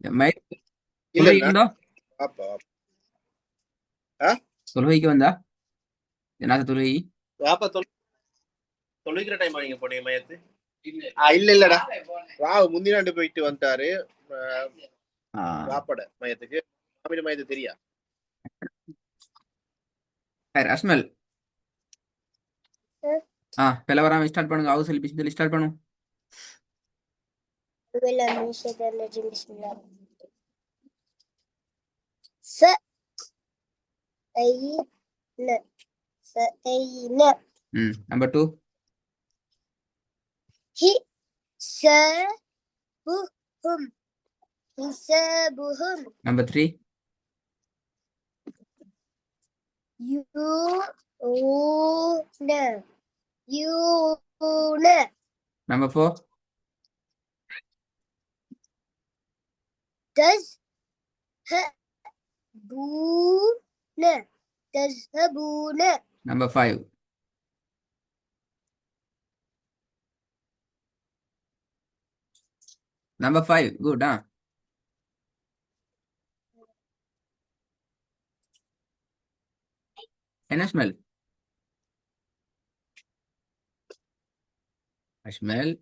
இல்ல தொழுகைக்கு இல்ல வந்தா? பாப்பா. ஆ தொழுகைக்கு வந்தா? என்ன தொழுகை? பாப்பா தொழுகிற டைம் நீங்க போனீங்க மயத்து. இல்ல இல்லடா. முந்தினாண்டு போயிட்டு வந்துட்டாரு. ஆ வாப்பட மயத்துக்கு. மாமிட மயத்து தெரியா? சரி, அஸ்மல். பிள்ளை வராம ஸ்டார்ட் பண்ணுங்க. ஹவுஸ் ஹெல்ப் சொல்லி ஸ்டார்ட் பண்ணும். Number two. Number three. Number four. Number five. Number five. Good. என்ன ஸ்மெல்? அஸ்மல்.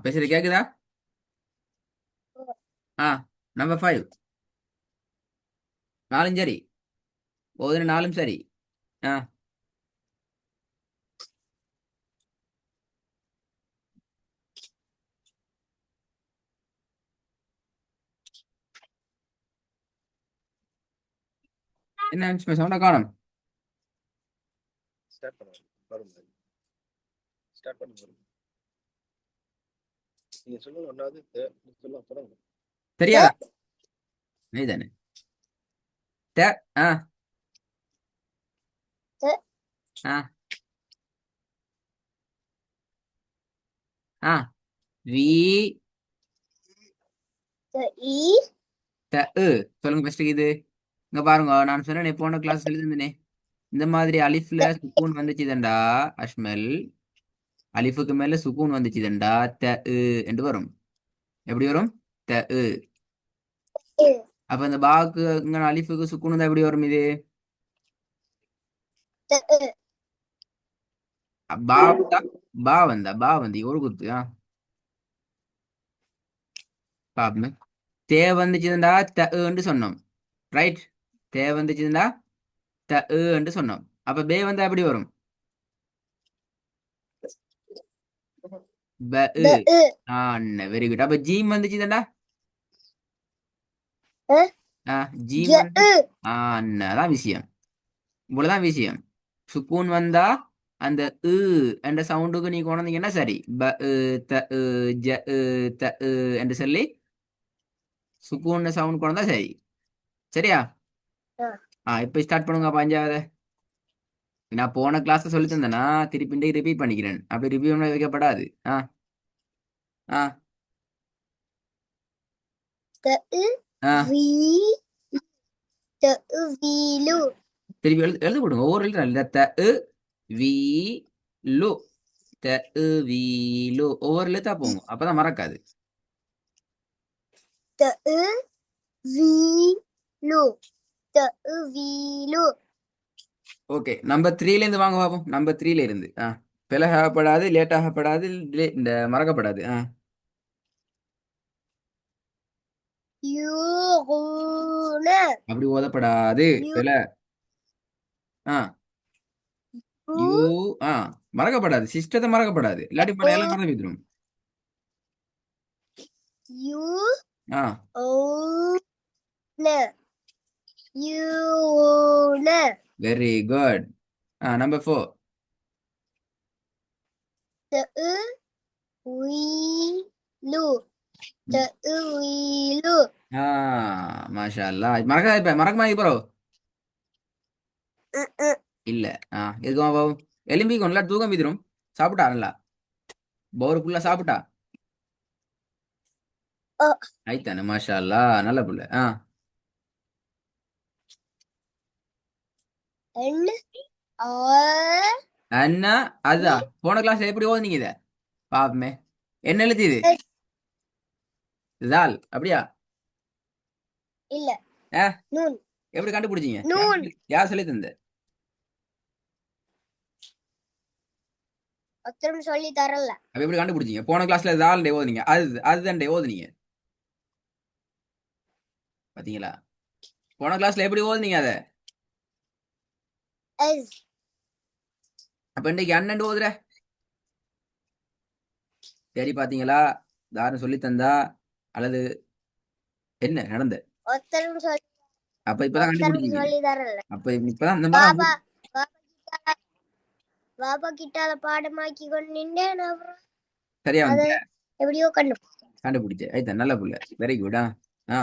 பேசுறது கேக்குதா? ஆ நம்பர் ஃபைவ். நாலும் சரி. போதுன நாலும் சரி. ஆ என்ன சவுண்டா காணும்? ஸ்டார்ட் பண்ணுங்க. வரும். ஸ்டார்ட் பண்ணுங்க. நீங்க சொல்லுங்க ஒன்னாவது சொல்ல தொடங்க. தெரியாதா? நீதானே. த ஆ ஆ ஆ வி த உ. சொல்லுங்க ஃபர்ஸ்ட் இது. இங்க பாருங்க, நான் சொன்னேனே போன கிளாஸ் எழுதுனே. இந்த மாதிரி அலிஃப்ல சுக்கூன் வந்துச்சுதண்டா அஷ்மல். அலிஃபுக்கு மேல சுக்கூன் வந்துச்சுதண்டா த உ என்று வரும். எப்படி வரும்? த உ. அப்ப இந்த பாக்கு இங்க அலிஃபுக்கு சுக்கூன் வந்தா எப்படி வரும் இது? பா வந்தா? பா வந்து ஒரு குத்து. பாப்போமே. தே வந்துச்சுதண்டா த உன்னு சொன்னோம். ரைட். தே வந்துச்சுதண்டா த உன்னு சொன்னோம். அப்ப பே வந்தா எப்படி வரும்? ப உ. Very good. அப்ப ஜீம் வந்துச்சுதண்டா. ஜீம் வந்து அதான் விஷயம். இவ்வளவுதான் விஷயம். சுக்கூன் வந்தா அந்த உ என்ற சவுண்டுக்கு நீ கொண்டீங்கன்னா சரி. ப உ, த உ, ஜ உ, த உ என்று சொல்லி சுக்கூன் சவுண்ட் கொண்டா சரி. சரியா? இப்ப ஸ்டார்ட் பண்ணுங்க பஞ்சாவது. நான் போன கிளாஸ் சொல்லி தந்தேனா திருப்பி ரிப்பீட் பண்ணிக்கிறேன். அப்படி ரிவ்யூ வைக்கப்படாது. ஆ ஆ ஆ திருப்பி எழுத கொடுங்க. ஒவ்வொரு எழுத்து த உ வி லு. த உ வி லு. ஒவ்வொரு எழுத்தா போங்க. அப்பதான் மறக்காது. ஓகே, நம்பர் த்ரீல இருந்து வாங்க பாப்போம். நம்பர் த்ரீல இருந்து பிழகாகப்படாது, லேட் ஆகப்படாது, இந்த மறக்கப்படாது. அப்படி ஓதப்படாது. பிழ. ஆ யூ. ஆ மறக்கப்படாது. சிஸ்டத்தை மறக்கப்படாது. இல்லாட்டி பண்ண எல்லாம் மறந்து போயிடும். ஆ வெரி குட். Number four. ஆ மாஷா அல்லா. மறக்காது. இப்ப மறக்க மாதிரி ப்ரோ இல்ல. எதுக்கும் பாவம். எலும்பி கொண்டா தூக்கம் விதிரும். சாப்பிட்டா நல்லா. பவர் ஃபுல்லா சாப்பிட்டா. ஆயித்தானே மாஷா அல்லா. நல்ல புள்ள. அண்ணா அதா போன கிளாஸ் எப்படி ஓதுனீங்க இத? பாப்பமே. என்ன எழுத்து இது? தால் அப்படியா? இல்ல ஆ, நூன் எப்படி கண்டுபிடிச்சீங்க? நூன் யார் சொல்லி தந்த? ஒருத்தரும் சொல்லி தரல. அப்ப எப்படி கண்டுபிடிச்சீங்க? போன கிளாஸ்ல தால் டே ஓதுனீங்க, அதுதான் டே ஓதுனீங்க பாத்தீங்களா? போன கிளாஸ்ல எப்படி ஓதுனீங்க அதை? எஸ் அப்ப இன்னைக்கு அண்ணன் ஓதுற சரி பாத்தீங்களா? தாரும் சொல்லி தந்தா அல்லது என்ன நடந்த? ஒருத்தரும் சொல்லி அப்ப இப்பதான் ஒருத்தரும் கண்டுபிடிச்சீங்க. சொல்லி தரல. அப்ப இப்பதான் அந்த மாதிரி பாபா பாபா பாபா கிட்டால பாடமாக்கி கொண்டு நின்றேன். அப்புறம் சரியா அத வந்து எப்படியோ கண்டுபிடிச்ச ஐயா நல்ல புள்ள, வெரி குட். ஆ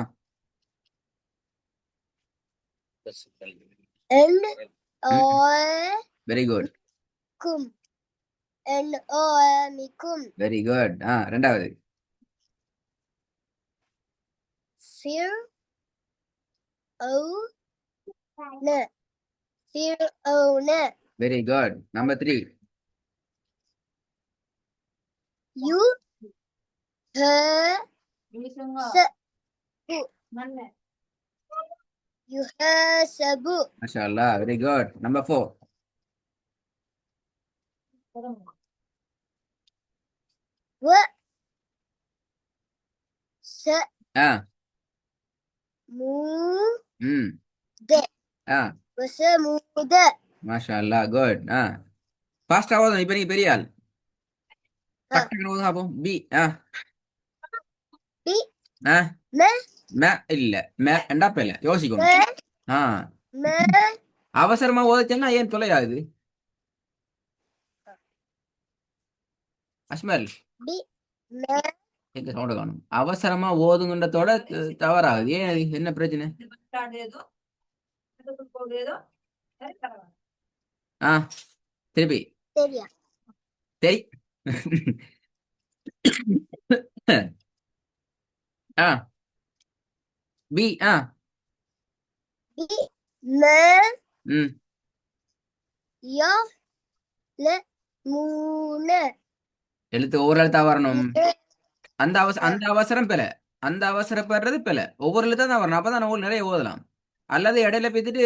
வெரி குட் கும் வெரி குட். ரெண்டாவது சிர் ஓ ந சிர் ஓ ந வெரி குட். நம்பர் 3 யூ ஹ ச பு யூ ஹ சபு மாஷா அல்லாஹ், வெரி குட். நம்பர் 4 வ ச ஆ மு ம் த ஆ வச முத மாஷா அல்லாஹ், குட். ஃபாஸ்டா ஓதும். இப்ப நீங்க பெரிய ஆள். டக்குனு ஓதுங்க அப்போ. பி பி ஆ ம மே இல்ல, மே ரெண்டா பேல ம யோசிக்கணும். ஆ ம அவசரமா ஓதச்சேன்னா ஏன் தொலையாது? அஸ்மல் பி ம எங்க சவுண்ட காணும். அவசரமா ஓதுங்கன்றதோட தவறாகுது. ஏன் அது? என்ன பிரச்சனை? ஆ திருப்பி சரியா சரி. ஆ பி பி ம ம் ய ல மு ந எழுத்து ஒவ்வொரு எழுத்தா வரணும். அந்த அவசரம் பெல, அந்த அவசரப்படுறது பெல. ஒவ்வொரு எழுத்தா தான் வரணும். அப்பதான் நம்ம நிறைய ஓதலாம். அல்லது இடையில பேத்துட்டு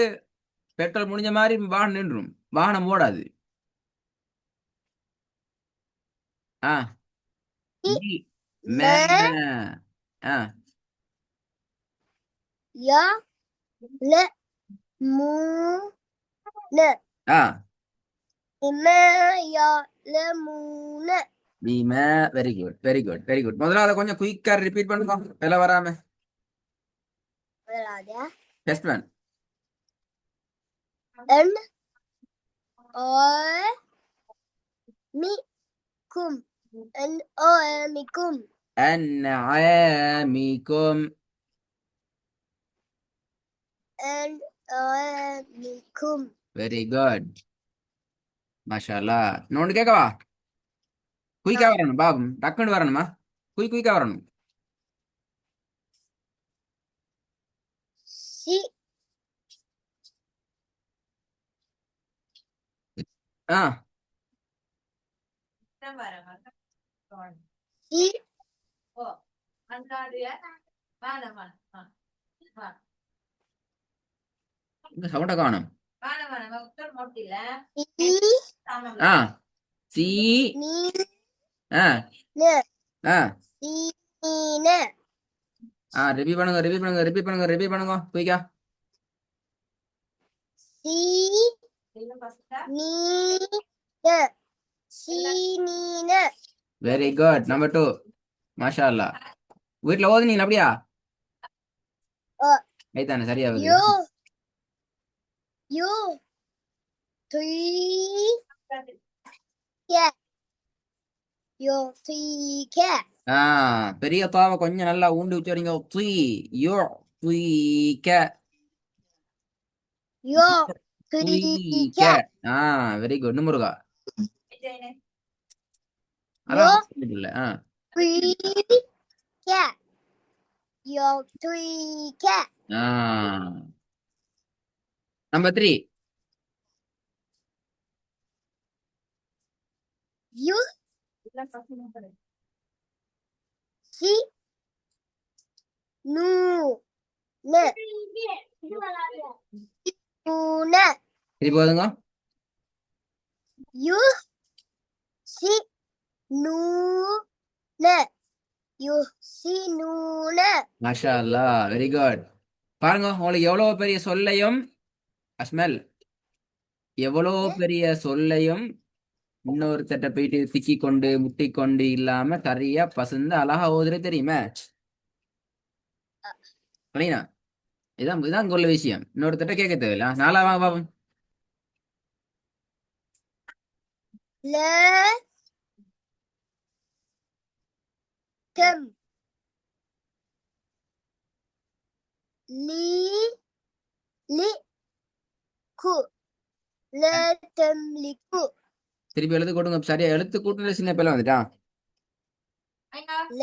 பெட்ரோல் முடிஞ்ச மாதிரி வாகனம் நின்றும், வாகனம் ஓடாது. ஆ பி பி ம மே ஆ ய ல மு ந ஆ இம ய ல மு ந பி மே very good very good very good. முதல்ல அதை கொஞ்சம் குயிக்கா ரிப்பீட் பண்ணுங்க, எல்லாம் வராம. வராதா டெஸ்ட் ஒன். என் ஓ மி கும் என் ஓ மி கும் அன்ஆமிக்கும் என் ஓ மி கும் வெரி குட் மாஷா அல்லாஹ். இன்னொன்று கேட்கவா? குயிக்கா வரணும் பாபம், டக்குன்னு வரணுமா? குயிக்கா வரணும். சி ஆ சி இந்த சவுண்ட காணும். சி ஆ சி நீ ஆ ந ஆ சி நீ ந ரிப்பீட் பண்ணுங்க ரிப்பீட் பண்ணுங்க ரிப்பீட் பண்ணுங்க ரிப்பீட் பண்ணுங்க குயிக்கா. சி நீ ந சி நீ ந வெரி குட். நம்பர் 2 மாஷா அல்லாஹ். வீட்டுல ஓதுனீங்க அப்படியா? ஓ ஐத்தானே சரியா வருது. யோ யோ த்ரீ கே யோ த்ரீ கே பெரிய தாவை கொஞ்சம் நல்லா ஊண்டி வச்சுறீங்க. த்ரீ யோ த்ரீ கே யோ த்ரீ த்ரீ கே கே வெரி குட் முருகா. யோ அதான் இல்ல. த்ரீ கே யோ த்ரீ கே நம்பர் 3 யூ சி நூ ந நூன திருப்பி போதுங்க. யு சி நூன யு சி நூன. மாஷா அல்லா, வெரி குட். பாருங்க, உங்களுக்கு எவ்வளவு பெரிய சொல்லையும் அஸ்மல், எவ்வளவு பெரிய சொல்லையும் இன்னொருத்தட்ட போயிட்டு திக்கி கொண்டு முட்டி கொண்டு இல்லாம சரியா பசந்து அழகா ஓதுற தெரியுமா? சரிங்களா? இதான் இதான் இங்க உள்ள விஷயம். இன்னொருத்தட்ட கேட்க தேவையில்ல. நாளா வாங்க பாப்போம். ல டம் லி லி கு ல தம்லிகு திருப்பி எழுத்து கூட்டுங்க. சரியா எழுத்து கூட்டுற சின்ன பிள்ளை வந்துட்டான். ல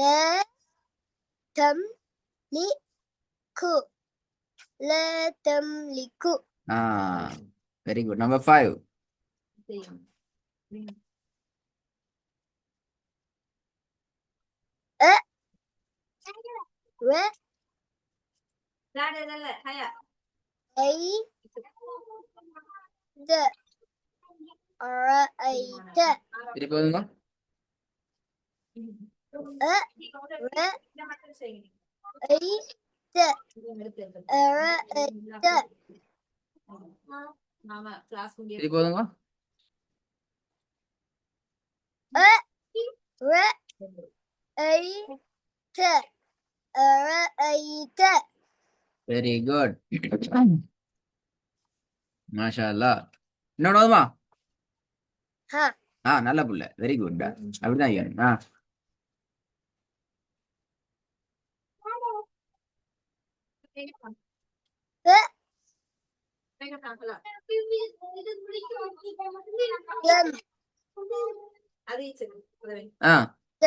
தம் லி கு ல தம்லிகு. Very good. நம்பர் 5. அ ர ஐ த ரஐத. திருப்பி போதுங்க. அ ர ஐ த ரஐத. திருப்பி போதுங்க. அ ர ஐ த ரஐத. Very good. மாஷா அல்லா. இன்னொன்னு போதுமா? ஹ நல்ல புள்ள. Very good. அப்படிதான் ஐயன். த லம் த த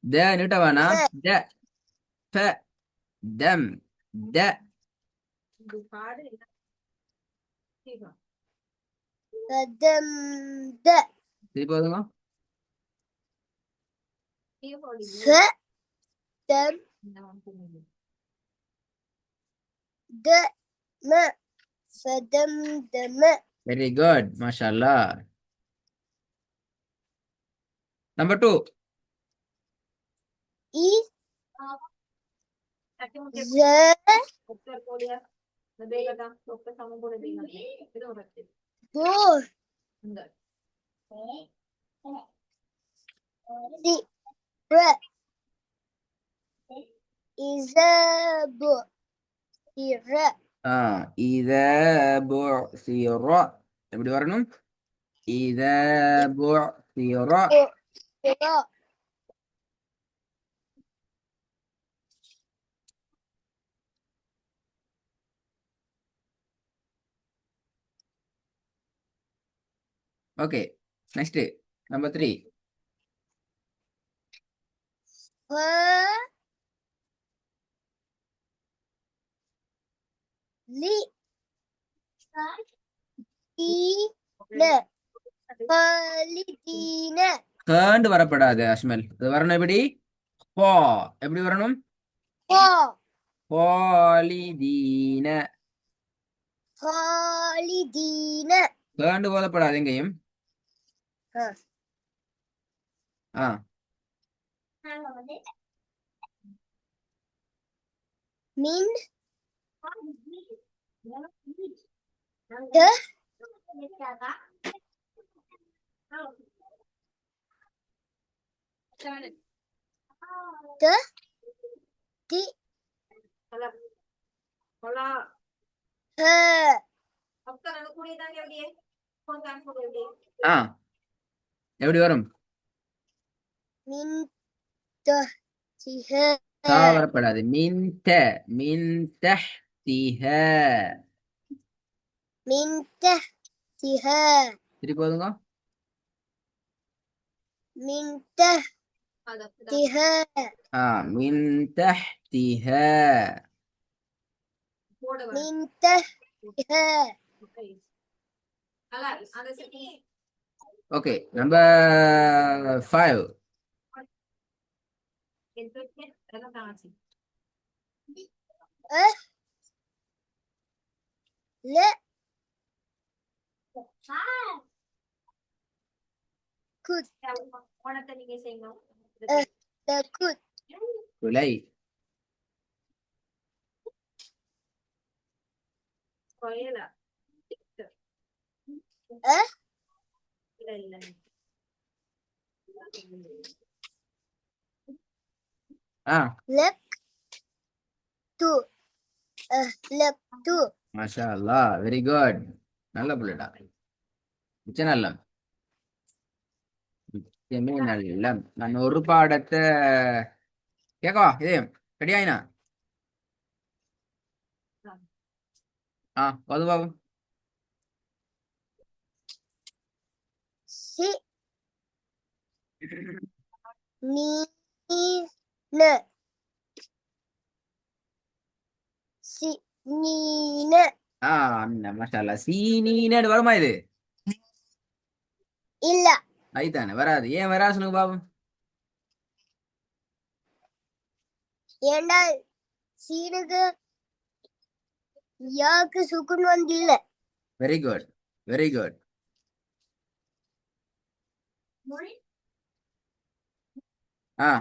த நீட்ட வேணா. த ஃப தம் த. தம் த. திருப்பி போதுங்க. ச தம் த ம சதம் தம. Very good. மாஷா அல்லா. நம்பர் 2. இ ஜ போ சி ர இஸபு சிர. இத புசிர. எப்படி வரணும்? இத புசிர. சிர ஓகே, நெக்ஸ்ட் நம்பர் 3. ஃப லி ஈன ஃபாலிதீன. கேண்டு வரப்படாது அஸ்மல். அது வரணும் எப்படி? போ. எப்படி வரணும்? ஃபா பாலிதீன. ஃபாலிதீன. கேண்டு போதப்படாது எங்கேயும். ஆ மின் த த தி ஹ எப்படி வரும்? மின் த சிஹ தா வரப்படாது. மின் த மின் தஹ்திஹ. மின் த சிஹ திருப்பி போதுங்க. மின் த திஹ மின் தஹ்திஹ. மின் த திஹ. Okay, number 5. ல குத் குத் பிழை. ஆ லக் து லக் து மாஷா அல்லாஹ், வெரி குட். நல்ல பிள்ளைடா, மிச்ச நல்ல, மிச்சமே நல்ல. நான் ஒரு பாடத்தை கேட்கவா? இதே ரெடியாயினா? பொதுவாக சி நீ ந சி நீன மாஷா அல்லாஹ். சீனீனு வருமா இது? இல்ல ஐதானே வராது. ஏன் வராது சொல்லுங்க பாபம். ஏண்டா சீனுக்கு யாக்கு சுக்குன் வந்தில்ல. Very good, very good. ஆ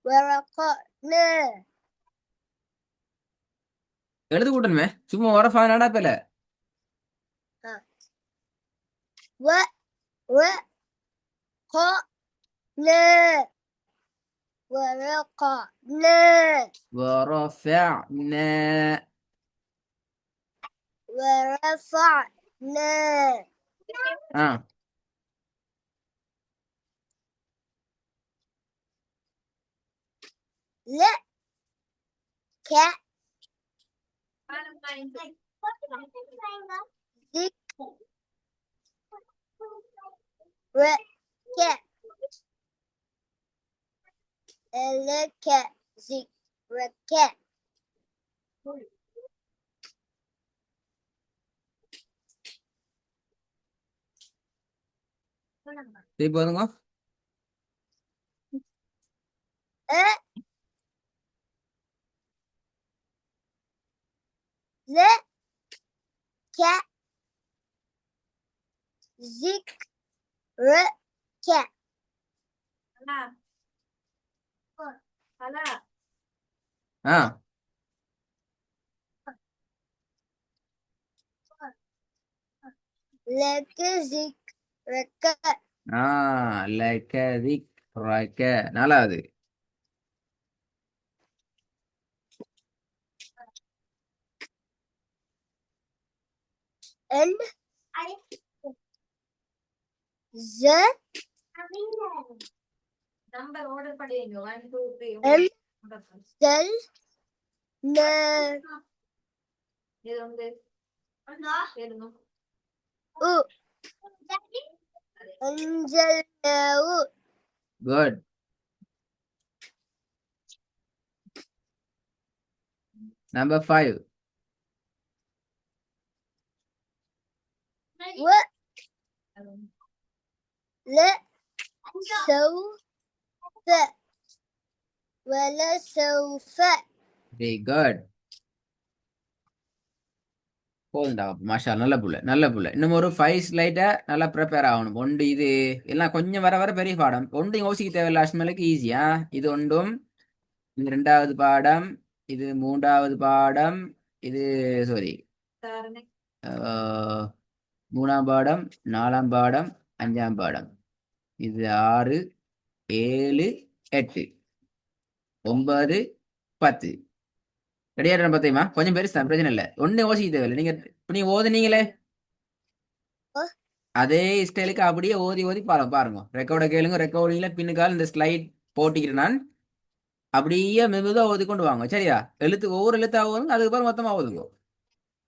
வரக்கன எழுது கூட்டணுமே, சும்மா வர ஃபேனாடா பேல. வ வ க ந வரக்கன ورفعنا. வரஃபன ஆ ல க ذك ر ك لك ذكرك திருப்பி வருங்க. أ ل ك ذكرك ஆ لك ذكرك லக்க ذكرك. நாலாவது. N Z N زل ن U أنزلناه good. Number 5. و ل سوف ولسوف very good. போதுண்டா மாஷா, நல்ல புள்ள, நல்ல புள்ள. இன்னும் ஒரு 5 ஸ்லைட்டை நல்லா ப்ரிப்பேர் ஆகணும். ஒன்று இது எல்லாம் கொஞ்சம் வர வர பெரிய பாடம். ஒன்று யோசிக்க தேவையில்ல, அஷ்மலுக்கு ஈஸியா. இது ஒன்றும், இது 2வது பாடம், இது 3வது பாடம், இது சாரி 3ஆம் பாடம், 4ஆம் பாடம், 5ஆம் பாடம், இது 6, 7, 8, 9, 10. ரெடியா பார்த்தீங்களா? கொஞ்சம் பெருசு தான், பிரச்சனை இல்லை. ஒன்றும் யோசிக்க தேவையில்லை. இப்போ நீங்க ஓதுனீங்களே அதே ஸ்டைலுக்கு அப்படியே ஓதி ஓதி பாருங்க. ரெக்கார்டை கேளுங்க, ரெக்கார்டிங்ல பின்னுக்கால் இந்த ஸ்லைட் போட்டிக்கிறேன் நான். அப்படியே மெதுவாக ஓதி கொண்டு வாங்க, சரியா? ஒவ்வொரு எழுத்தா ஓதுங்க, அதுக்கப்புறம் மொத்தமா ஓதுங்க.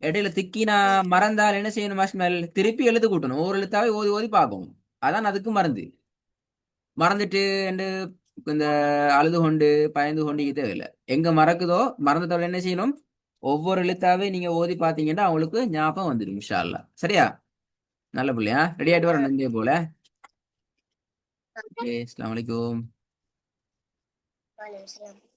இடையில திக்கி நான் மறந்தால் என்ன செய்யணும் மாஸ்மல்? திருப்பி எழுத்து கூட்டணும். ஒவ்வொரு எழுத்தாவே ஓதி ஓதி பார்க்கணும். அதான் அதுக்கு மறந்து. மறந்துட்டு இந்த அழுது கொண்டு பயந்து கொண்டு தேவையில்லை. எங்க மறக்குதோ மறந்ததோட என்ன செய்யணும்? ஒவ்வொரு எழுத்தாவே நீங்க ஓதி பாத்தீங்கன்னா அவங்களுக்கு ஞாபகம் வந்துடும் இன்ஷா அல்லாஹ். சரியா? நல்ல பிள்ளையா? ரெடி ஆயிட்டு வரணும் இங்கே போல. ஓகே, அஸ்ஸலாமு அலைக்கும். வலைக்கம்